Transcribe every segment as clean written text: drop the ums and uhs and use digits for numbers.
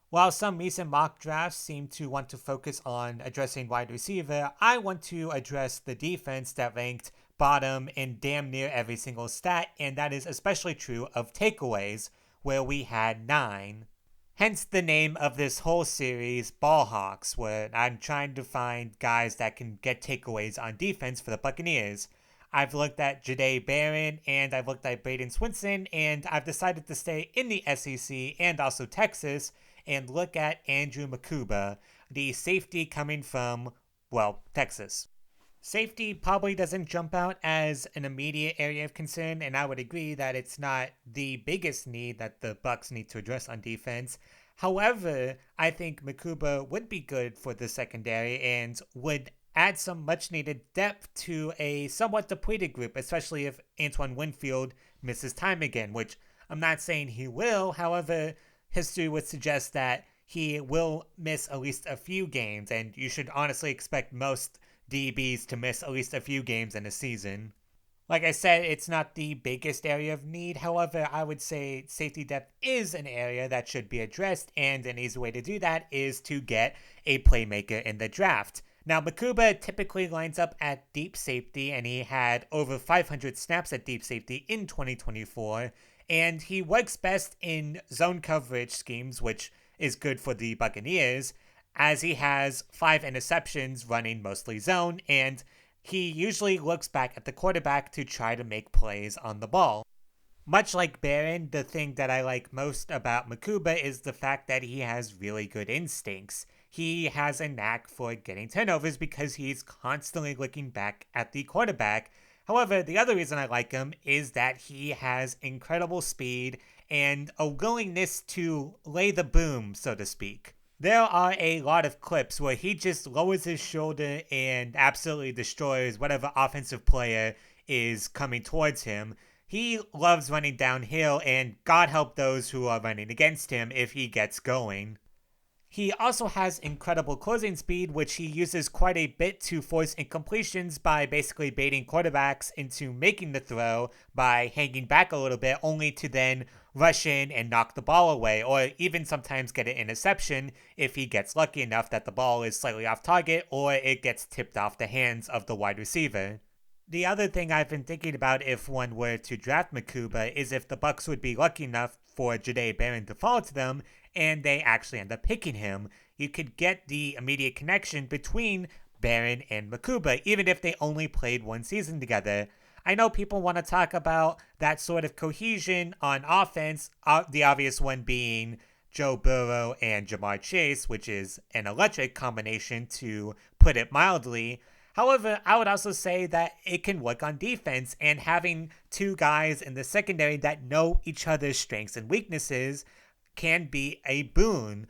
While some recent mock drafts seem to want to focus on addressing wide receiver, I want to address the defense that ranked bottom in damn near every single stat, and that is especially true of takeaways, where we had 9. Hence the name of this whole series, Ballhawks, where I'm trying to find guys that can get takeaways on defense for the Buccaneers. I've looked at Jahdae Barron and I've looked at Braden Swinson, and I've decided to stay in the SEC and also Texas and look at Andrew Mukuba, the safety coming from, well, Texas. Safety probably doesn't jump out as an immediate area of concern, and I would agree that it's not the biggest need that the Bucks need to address on defense. However, I think Mukuba would be good for the secondary and would add some much needed depth to a somewhat depleted group, especially if Antoine Winfield misses time again, which I'm not saying he will. However, history would suggest that he will miss at least a few games, and you should honestly expect most DBs to miss at least a few games in a season. Like I said, it's not the biggest area of need. However, I would say safety depth is an area that should be addressed, and an easy way to do that is to get a playmaker in the draft. Now, Mukuba typically lines up at deep safety, and he had over 500 snaps at deep safety in 2024, and he works best in zone coverage schemes, which is good for the Buccaneers, as he has 5 interceptions running mostly zone, and he usually looks back at the quarterback to try to make plays on the ball. Much like Barron, the thing that I like most about Mukuba is the fact that he has really good instincts. He has a knack for getting turnovers because he's constantly looking back at the quarterback. However, the other reason I like him is that he has incredible speed and a willingness to lay the boom, so to speak. There are a lot of clips where he just lowers his shoulder and absolutely destroys whatever offensive player is coming towards him. He loves running downhill, and God help those who are running against him if he gets going. He also has incredible closing speed, which he uses quite a bit to force incompletions by basically baiting quarterbacks into making the throw by hanging back a little bit, only to then rush in and knock the ball away, or even sometimes get an interception if he gets lucky enough that the ball is slightly off target or it gets tipped off the hands of the wide receiver. The other thing I've been thinking about if one were to draft Mukuba is if the Bucks would be lucky enough for Jahdae Barron to fall to them and they actually end up picking him, you could get the immediate connection between Barron and Mukuba, even if they only played one season together. I know people want to talk about that sort of cohesion on offense, the obvious one being Joe Burrow and Jamar Chase, which is an electric combination to put it mildly. However, I would also say that it can work on defense, and having two guys in the secondary that know each other's strengths and weaknesses can be a boon.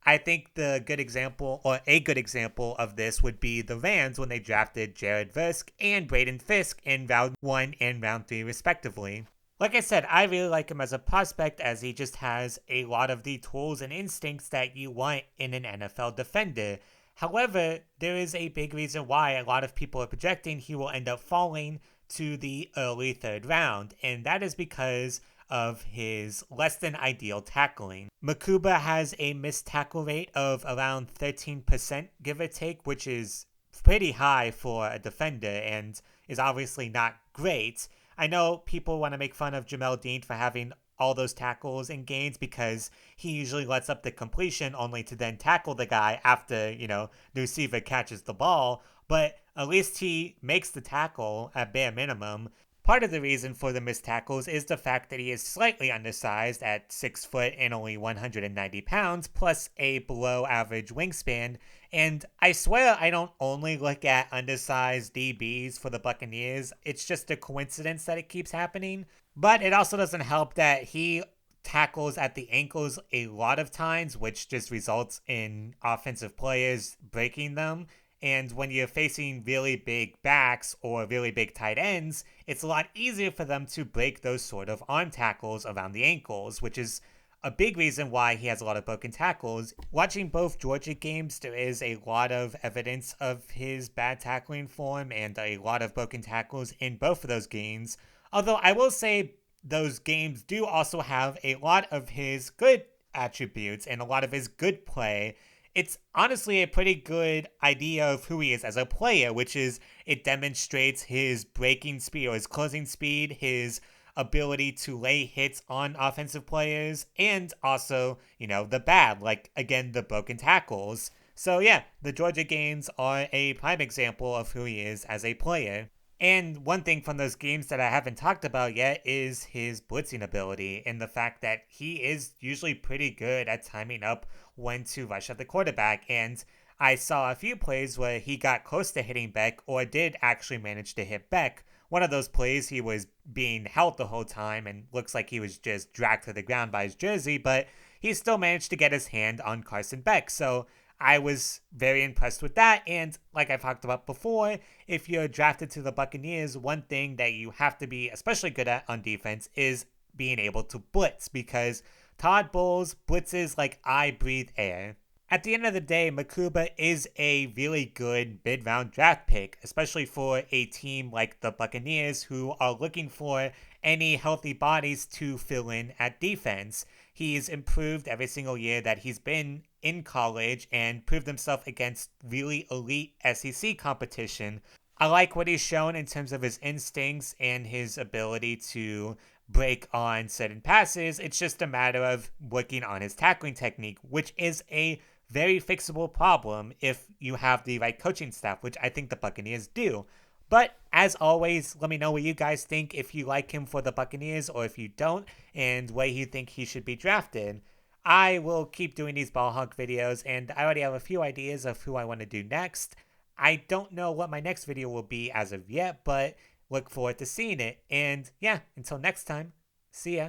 I think the good example, or a good example of this would be the Rams when they drafted Jared Verse and Braden Fisk in round 1 and round 3 respectively. Like I said, I really like him as a prospect as he just has a lot of the tools and instincts that you want in an NFL defender. However, there is a big reason why a lot of people are projecting he will end up falling to the early 3rd round, and that is because of his less than ideal tackling. Mukuba has a missed tackle rate of around 13%, give or take, which is pretty high for a defender and is obviously not great. I know people want to make fun of Jamel Dean for having all those tackles and gains because he usually lets up the completion only to then tackle the guy after, the receiver catches the ball, but at least he makes the tackle at bare minimum. Part of the reason for the missed tackles is the fact that he is slightly undersized at 6 foot and only 190 pounds, plus a below average wingspan. And I swear I don't only look at undersized DBs for the Buccaneers. It's just a coincidence that it keeps happening. But it also doesn't help that he tackles at the ankles a lot of times, which just results in offensive players breaking them. And when you're facing really big backs or really big tight ends, it's a lot easier for them to break those sort of arm tackles around the ankles, which is a big reason why he has a lot of broken tackles. Watching both Georgia games, there is a lot of evidence of his bad tackling form and a lot of broken tackles in both of those games. Although I will say those games do also have a lot of his good attributes and a lot of his good play, it's honestly a pretty good idea of who he is as a player, which is it demonstrates his breaking speed or his closing speed, his ability to lay hits on offensive players, and also, the bad, like, again, the broken tackles. So, yeah, the Georgia games are a prime example of who he is as a player. And one thing from those games that I haven't talked about yet is his blitzing ability and the fact that he is usually pretty good at timing up when to rush at the quarterback. And I saw a few plays where he got close to hitting Beck or did actually manage to hit Beck. One of those plays, he was being held the whole time and looks like he was just dragged to the ground by his jersey, but he still managed to get his hand on Carson Beck. So I was very impressed with that. And like I've talked about before, if you're drafted to the Buccaneers, one thing that you have to be especially good at on defense is being able to blitz, because Todd Bowles blitzes like I breathe air. At the end of the day, Mukuba is a really good mid-round draft pick, especially for a team like the Buccaneers who are looking for any healthy bodies to fill in at defense. He's improved every single year that he's been in college and proved himself against really elite SEC competition. I like what he's shown in terms of his instincts and his ability to break on certain passes. It's just a matter of working on his tackling technique, which is a very fixable problem if you have the right coaching staff, which I think the Buccaneers do. But as always, let me know what you guys think, if you like him for the Buccaneers or if you don't, and where you think he should be drafted. I will keep doing these Ballhawk videos, and I already have a few ideas of who I want to do next. I don't know what my next video will be as of yet, but look forward to seeing it. And yeah, until next time, see ya.